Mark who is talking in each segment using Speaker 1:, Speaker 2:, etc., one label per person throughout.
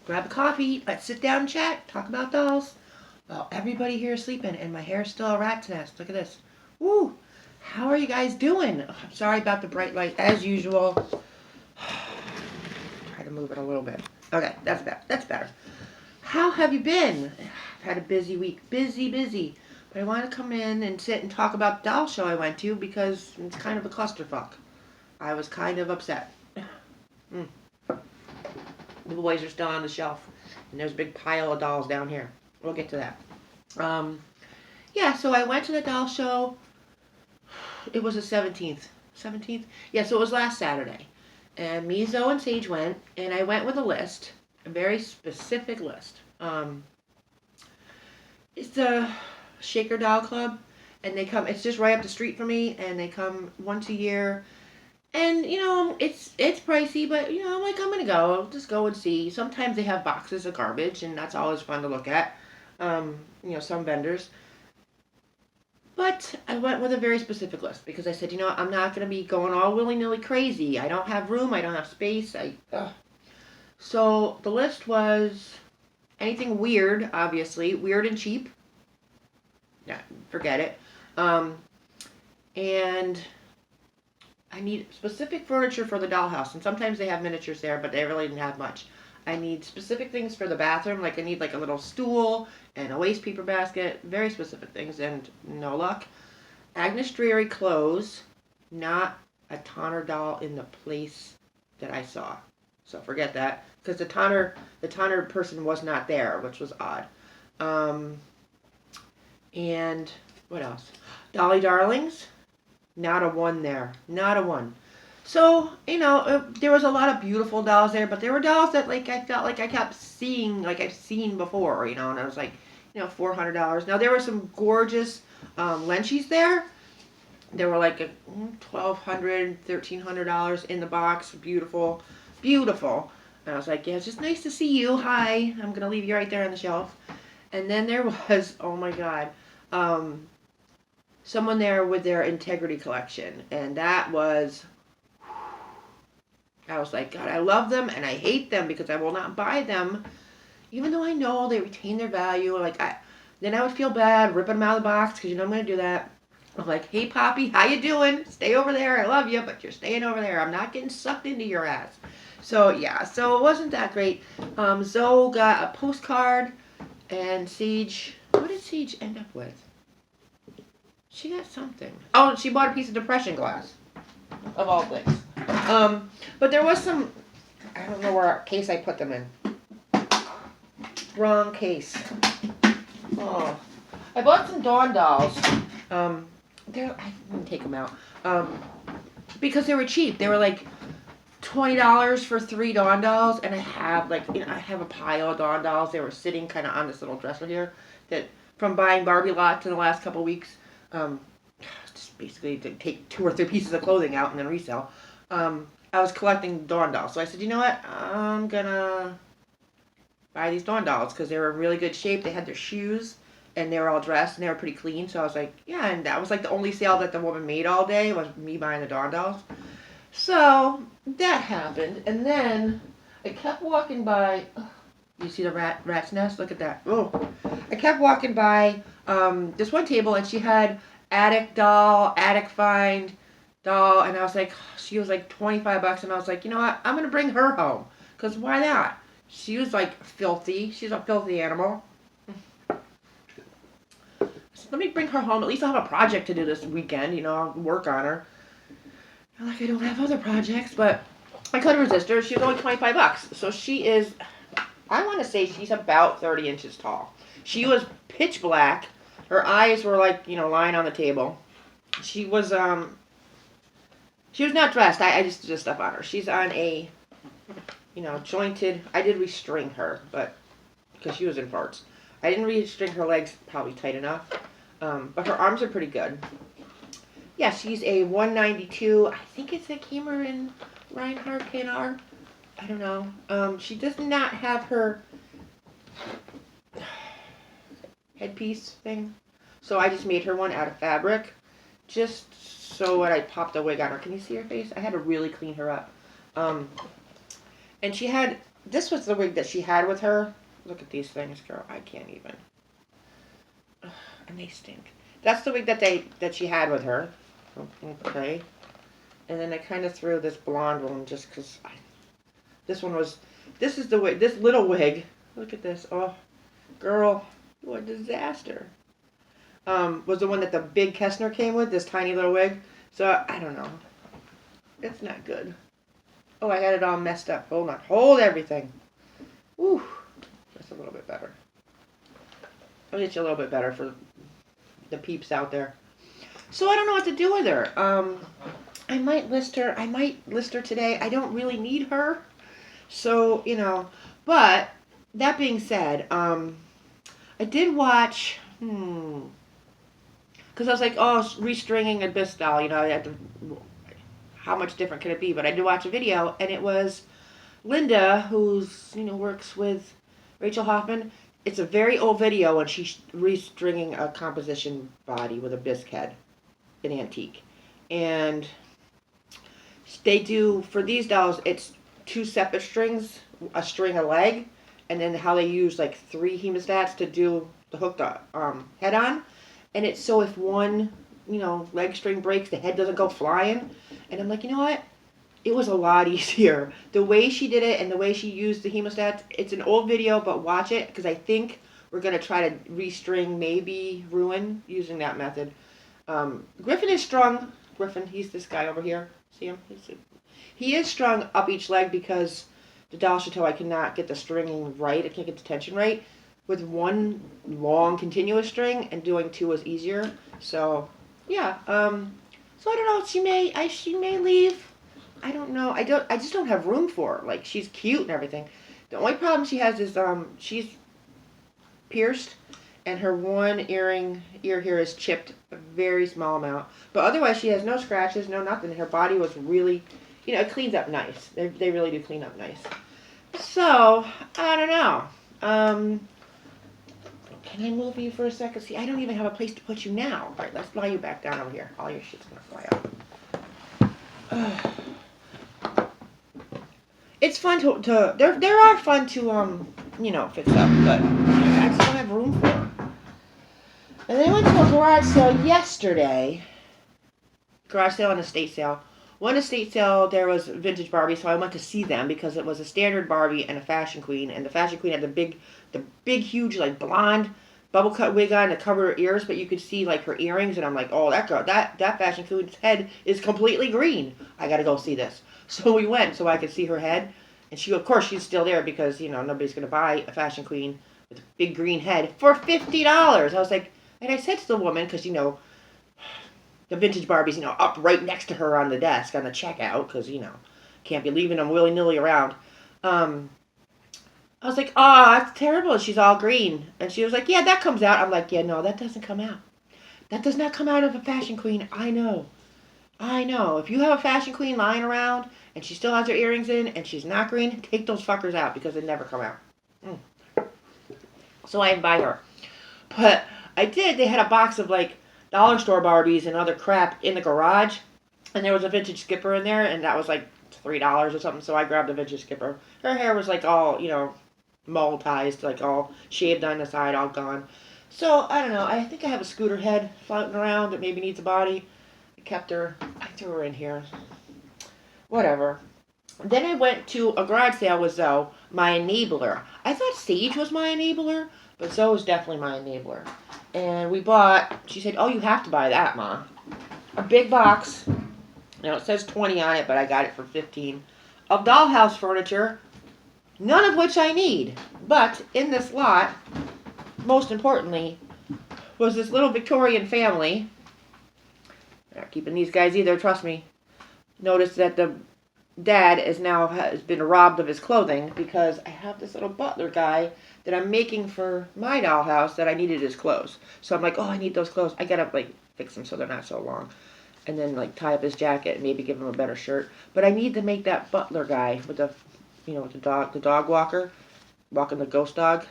Speaker 1: grab a coffee, let's sit down and chat, talk about dolls. Well, everybody here is sleeping, and my hair's still a rat's nest. Look at this. Woo! How are you guys doing? Oh, I'm sorry about the bright light, as usual. Try to move it a little bit. Okay, that's better. That's better. How have you been? I've had a busy week. Busy. But I want to come in and sit and talk about the doll show I went to because it's kind of a clusterfuck. I was kind of upset. Mm. The boys are still on the shelf, and there's a big pile of dolls down here. We'll get to that. Yeah, so I went to the doll show. It was the 17th. 17th? Yeah, so it was last Saturday. And me, Zoe, and Sage went, and I went with a list, a very specific list. It's the Shaker Doll Club, and they come, it's just right up the street from me, and they come once a year. And, you know, it's pricey, but, you know, I'm like, I'm going to go. I'll just go and see. Sometimes they have boxes of garbage, and that's always fun to look at. You know, some vendors. But I went with a very specific list because I said, you know, I'm not going to be going all willy-nilly crazy. I don't have room. I don't have space. So the list was anything weird, obviously. Weird and cheap. Yeah, forget it. And I need specific furniture for the dollhouse. And sometimes they have miniatures there, but they really didn't have much. I need specific things for the bathroom. Like I need like a little stool and a waste paper basket. Very specific things, and no luck. Agnes Dreary clothes. Not a Tonner doll in the place that I saw. So forget that. Because the Tonner person was not there, which was odd. And what else? Dolly Darlings. Not a one there. Not a one. So, you know, there was a lot of beautiful dolls there, but there were dolls that, like, I felt like I kept seeing, like I've seen before, you know, and I was like, you know, $400. Now, there were some gorgeous Lenschies there. There were like $1,200, $1,300 in the box. Beautiful. And I was like, yeah, it's just nice to see you. Hi. I'm going to leave you right there on the shelf. And then there was, oh my God, someone there with their Integrity collection. And that was, I was like, God, I love them and I hate them because I will not buy them. Even though I know they retain their value. Then I would feel bad ripping them out of the box because you know I'm going to do that. I'm like, hey, Poppy, how you doing? Stay over there. I love you, but you're staying over there. I'm not getting sucked into your ass. So, yeah. So, it wasn't that great. Zoe got a postcard, and Sage, what did Sage end up with? She got something. Oh, she bought a piece of depression glass, of all things. But there was some, I don't know where case I put them in. Wrong case. Oh. I bought some Dawn dolls. I didn't take them out. Because they were cheap. They were like $20 for 3 Dawn dolls, and I have a pile of Dawn dolls. They were sitting kind of on this little dresser here that from buying Barbie lots in the last couple weeks, just basically to take 2 or 3 pieces of clothing out and then resell. I was collecting Dawn dolls, so I said, you know what? I'm gonna buy these Dawn dolls because they were in really good shape. They had their shoes. And they were all dressed, and they were pretty clean. So I was like, yeah, and that was like the only sale that the woman made all day was me buying the Dawn dolls. So that happened, and then I kept walking by. You see the rat's nest? Look at that. Oh, I kept walking by this one table, and she had attic doll, attic find doll, and I was like, she was like $25, and I was like, you know what? I'm gonna bring her home, cause why not? She was like filthy. She's a filthy animal. Let me bring her home. At least I'll have a project to do this weekend. You know, I'll work on her. Not like I don't have other projects, but I couldn't resist her. She was only $25. So she is, I want to say she's about 30 inches tall. She was pitch black. Her eyes were like, you know, lying on the table. She was not dressed. I just did stuff on her. She's on a, you know, jointed, I did restring her, but, because she was in farts. I didn't restring her legs probably tight enough. But her arms are pretty good. Yeah, she's a 192. I think it's a Kamer in Reinhardt KNR. I don't know. She does not have her headpiece thing. So I just made her one out of fabric. Just so when I popped a wig on her. Can you see her face? I had to really clean her up. And she had This was the wig that she had with her. Look at these things, girl. I can't even. Ugh, and they stink. That's the wig that she had with her. Okay. And then I kind of threw this blonde one just because this is the wig, this little wig. Look at this. Oh, girl, what a disaster. Was the one that the big Kessner came with, this tiny little wig. So, I don't know. It's not good. Oh, I had it all messed up. Hold on. Hold everything. Ooh. That's a little bit better. I'll get you a little bit better for the peeps out there. So I don't know what to do with her. I might list her. I might list her today. I don't really need her. So, you know. But, that being said, I did watch, because I was like, oh, restringing a Abyss doll, you know, I had to, how much different could it be? But I did watch a video, and it was Linda, who's, you know, works with Rachel Hoffman. It's a very old video, and she's restringing a composition body with a bisque head, an antique. And they do, for these dolls, it's 2 separate strings, a string a leg, and then how they use like 3 hemostats to do the hooked head on. And it's so if one, you know, leg string breaks, the head doesn't go flying. And I'm like, you know what? It was a lot easier. The way she did it and the way she used the hemostats, it's an old video, but watch it, because I think we're going to try to restring maybe Ruin using that method. Griffin is strung. Griffin, he's this guy over here. See him? He is strung up each leg because the doll Chateau, I cannot get the stringing right. I can't get the tension right. With one long continuous string, and doing 2 is easier. So, yeah. So I don't know. She may leave. I don't know. I just don't have room for her. Like, she's cute and everything. The only problem she has is she's pierced, and her one ear here is chipped a very small amount. But otherwise, she has no scratches, no nothing. Her body was really, you know, it cleans up nice. They really do clean up nice. So, I don't know. Can I move you for a second? See, I don't even have a place to put you now. All right, let's lie you back down over here. All your shit's going to fly out. It's fun to there are fun to, you know, fix up, but I just don't have room for them. And then I went to a garage sale yesterday. Garage sale and estate sale. One estate sale, there was vintage Barbie, so I went to see them because it was a standard Barbie and a fashion queen, and the fashion queen had the big, huge, like, blonde bubble cut wig on to cover her ears, but you could see, like, her earrings, and I'm like, oh, that girl, that fashion queen's head is completely green. I gotta go see this. So we went so I could see her head, and she, of course, she's still there because, you know, nobody's gonna buy a fashion queen with a big green head for $50. I was like, and I said to the woman, because, you know, the vintage Barbie's, you know, up right next to her on the desk on the checkout, because, you know, can't be leaving them willy-nilly around. I was like, oh, that's terrible. She's all green. And she was like, yeah, that comes out. I'm like, yeah, no, that doesn't come out. That does not come out of a fashion queen. I know. If you have a fashion queen lying around and she still has her earrings in and she's not green, take those fuckers out because they never come out. So I didn't buy her. But I did. They had a box of, like, dollar store Barbies and other crap in the garage. And there was a vintage Skipper in there, and that was like $3 or something. So I grabbed the vintage Skipper. Her hair was like all, you know, moldized, like all shaved on the side, all gone. So, I don't know. I think I have a scooter head floating around that maybe needs a body. I threw her in here. Whatever. Then I went to a garage sale with Zoe, my enabler. I thought Sage was my enabler, but Zoe was definitely my enabler. And we bought, she said, oh, you have to buy that, Ma. A big box. Now, it says 20 on it, but I got it for 15. Of dollhouse furniture, none of which I need. But in this lot, most importantly, was this little Victorian family. Not keeping these guys either, trust me. Notice that the dad has been robbed of his clothing because I have this little butler guy that I'm making for my dollhouse that I needed his clothes. So I'm like, oh, I need those clothes. I gotta, like, fix them so they're not so long. And then, like, tie up his jacket and maybe give him a better shirt. But I need to make that butler guy with the, you know, with the dog walker, walking the ghost dog,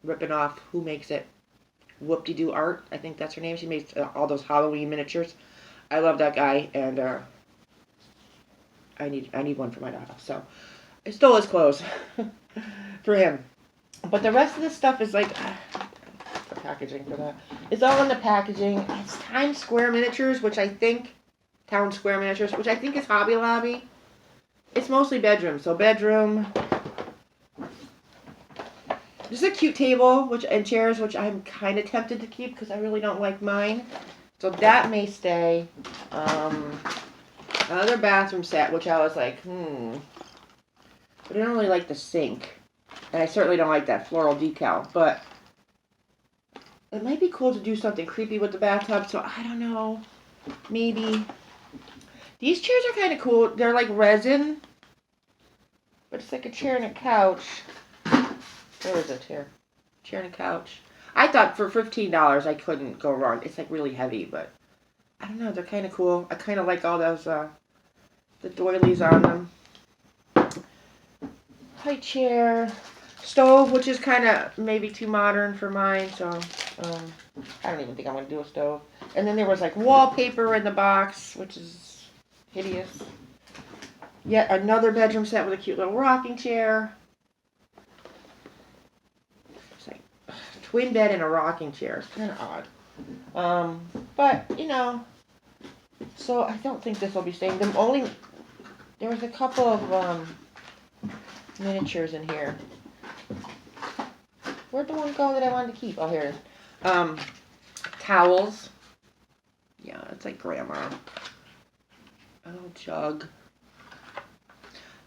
Speaker 1: ripping off, who makes it? Whoop-de-doo Art, I think that's her name. She makes all those Halloween miniatures. I love that guy, and I need one for my dollhouse. So I stole his clothes for him. But the rest of the stuff is like the packaging for that. It's all in the packaging. It's Times Square miniatures, which I think Town Square miniatures, which I think is Hobby Lobby. It's mostly bedroom. So bedroom. This is a cute table and chairs, which I'm kind of tempted to keep because I really don't like mine. So that may stay. Another bathroom set, which I was like, But I don't really like the sink. And I certainly don't like that floral decal. But it might be cool to do something creepy with the bathtub. So I don't know. Maybe. These chairs are kind of cool. They're like resin. But it's like a chair and a couch. Where is it here? Chair and a couch. I thought for $15 I couldn't go wrong. It's like really heavy, but I don't know. They're kind of cool. I kind of like all those, the doilies on them. High chair. Stove, which is kind of maybe too modern for mine, so I don't even think I'm going to do a stove. And then there was like wallpaper in the box, which is hideous. Yet another bedroom set with a cute little rocking chair. It's like twin bed and a rocking chair. It's kind of odd. But, you know, so I don't think this will be staying. There was a couple of miniatures in here. Where'd the one go that I wanted to keep? Oh, here it is. Towels. Yeah, it's like grandma. A little jug.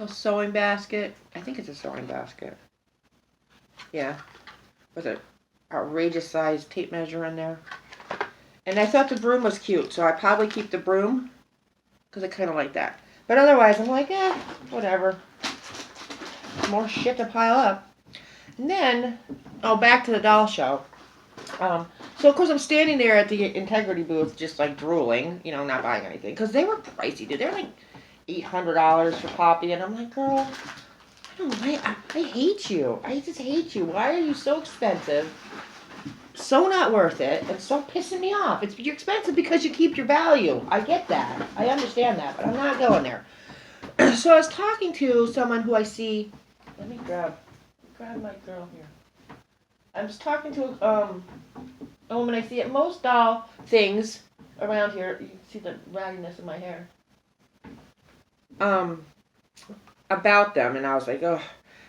Speaker 1: A sewing basket. I think it's a sewing basket. Yeah. With an outrageous size tape measure in there. And I thought the broom was cute, so I probably keep the broom. Because I kind of like that. But otherwise, I'm like, whatever. More shit to pile up. And then, back to the doll show. So, of course, I'm standing there at the Integrity booth just, like, drooling, you know, not buying anything. Because they were pricey, dude. They're, like, $800 for Poppy. And I'm like, girl, I don't know. I hate you. I just hate you. Why are you so expensive? So not worth it. And so pissing me off. You're expensive because you keep your value. I get that. I understand that. But I'm not going there. So I was talking to someone who I see. Let me grab my girl here. I was talking to a woman I see at most doll things around here. You can see the raggedness of my hair. About them, and I was like,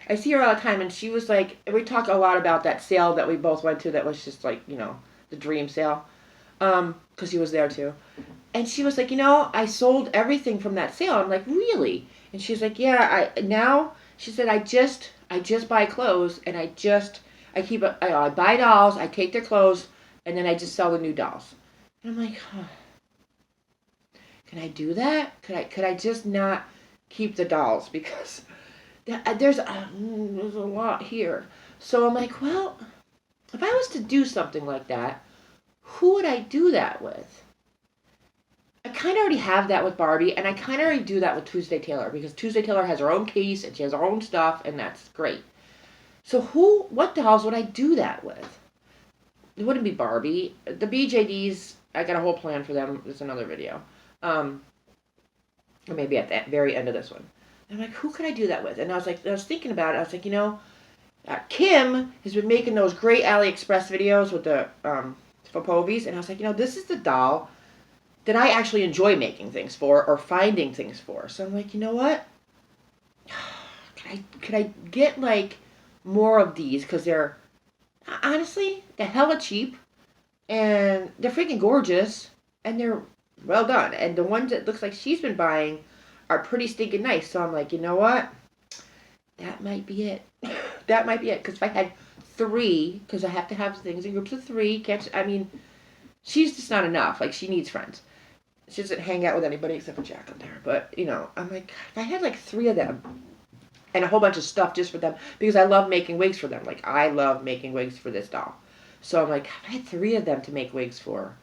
Speaker 1: I see her all the time, and she was like, we talk a lot about that sale that we both went to that was just like, you know, the dream sale, because she was there too. And she was like, you know, I sold everything from that sale. I'm like, really? And she's like, yeah, she said, I just buy clothes, and I buy dolls, I take their clothes, and then I just sell the new dolls. And I'm like, can I do that? Could I just not keep the dolls? Because there's a lot here. So I'm like, well, if I was to do something like that, who would I do that with? I kind of already have that with Barbie, and I kind of already do that with Tuesday Taylor, because Tuesday Taylor has her own case, and she has her own stuff, and that's great. So what dolls would I do that with? It wouldn't be Barbie. The BJDs, I got a whole plan for them. There's another video. Or maybe at the very end of this one. And I'm like, who could I do that with? And I was thinking about it. I was like, you know, Kim has been making those great AliExpress videos with the Fopovies, and I was like, you know, this is the doll that I actually enjoy making things for or finding things for. So I'm like, you know what? Could I get like more of these? Because they're honestly, they're hella cheap, and they're freaking gorgeous, and they're well done. And the ones that looks like she's been buying are pretty stinking nice. So I'm like, you know what? That might be it. That might be it. Because if I had 3, because I have to have things in groups of 3. She's just not enough. Like, she needs friends. She doesn't hang out with anybody except for Jack up there. But, you know, I'm like, if I had like 3 of them and a whole bunch of stuff just for them, because I love making wigs for them. Like, I love making wigs for this doll. So I'm like, if I had 3 of them to make wigs for,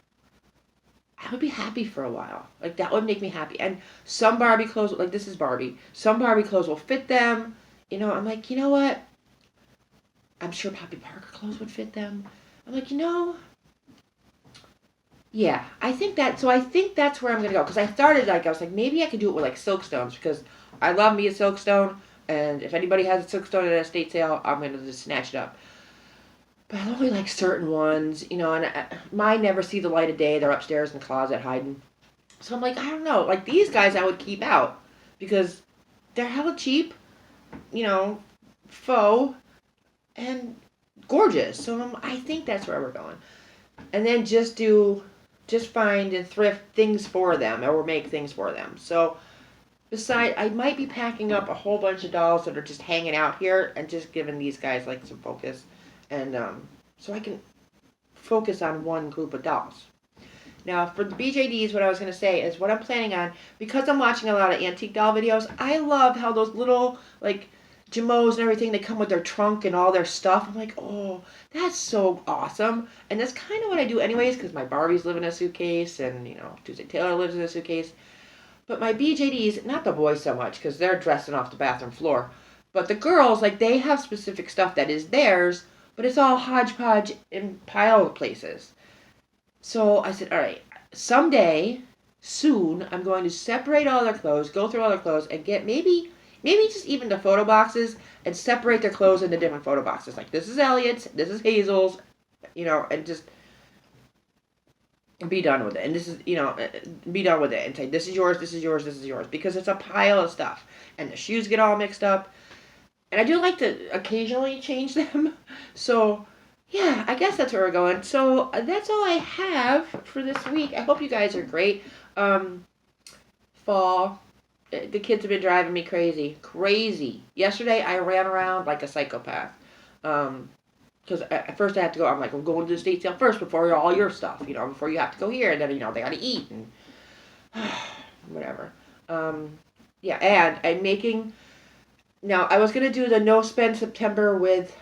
Speaker 1: I would be happy for a while. Like, that would make me happy. And some Barbie clothes, like this is Barbie, some Barbie clothes will fit them. You know, I'm like, you know what? I'm sure Poppy Parker clothes would fit them. I'm like, you know, yeah, I think that's where I'm going to go. Because I was like, maybe I could do it with like Silkstones, because I love me a Silkstone, And if anybody has a silk stone at an estate sale, I'm going to just snatch it up. But I only like certain ones, you know, and mine never see the light of day. They're upstairs in the closet hiding. So I'm like, I don't know. Like these guys I would keep out because they're hella cheap, you know, faux, and gorgeous. So I think that's where we're going. And then just find and thrift things for them or make things for them. So besides, I might be packing up a whole bunch of dolls that are just hanging out here and just giving these guys like some focus. And so I can focus on one group of dolls. Now, for the BJDs, what I was going to say is what I'm planning on, because I'm watching a lot of antique doll videos, I love how those little, like, Jamos and everything, they come with their trunk and all their stuff. I'm like, oh, that's so awesome. And that's kind of what I do anyways, because my Barbies live in a suitcase, and, you know, Tuesday Taylor lives in a suitcase. But my BJDs, not the boys so much, because they're dressing off the bathroom floor. But the girls, like, they have specific stuff that is theirs, but it's all hodgepodge in pile places. So I said, all right, someday, soon, I'm going to separate all their clothes, go through all their clothes, and get maybe just even the photo boxes and separate their clothes into different photo boxes. Like, this is Elliot's, this is Hazel's, you know, and just be done with it. And this is, you know, be done with it and say, this is yours, this is yours, this is yours. Because it's a pile of stuff. And the shoes get all mixed up. And I do like to occasionally change them. So yeah, I guess that's where we're going. So that's all I have for this week. I hope you guys are great. Fall. The kids have been driving me crazy. Crazy. Yesterday, I ran around like a psychopath. Because at first I had to go, I'm like, we're going to the estate sale first before all your stuff, you know, before you have to go here. And then, you know, they got to eat and whatever. Yeah, and I'm making... Now, I was going to do the no spend September with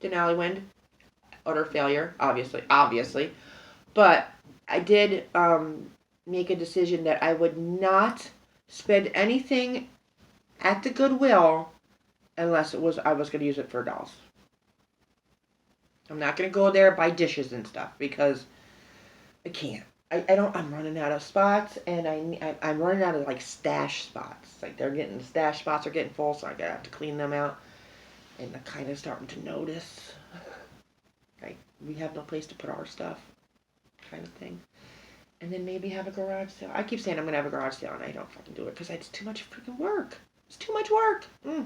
Speaker 1: Denali Wind. Utter failure, obviously. But I did make a decision that I would not spend anything at the Goodwill unless I was going to use it for dolls. I'm not going to go there buy dishes and stuff because I can't. I'm running out of spots, and I'm running out of like stash spots. Like the stash spots are getting full, so I gotta have to clean them out. And I'm kind of starting to notice, like we have no place to put our stuff, kind of thing. And then maybe have a garage sale. I keep saying I'm gonna have a garage sale, and I don't fucking do it because it's too much freaking work. It's too much work.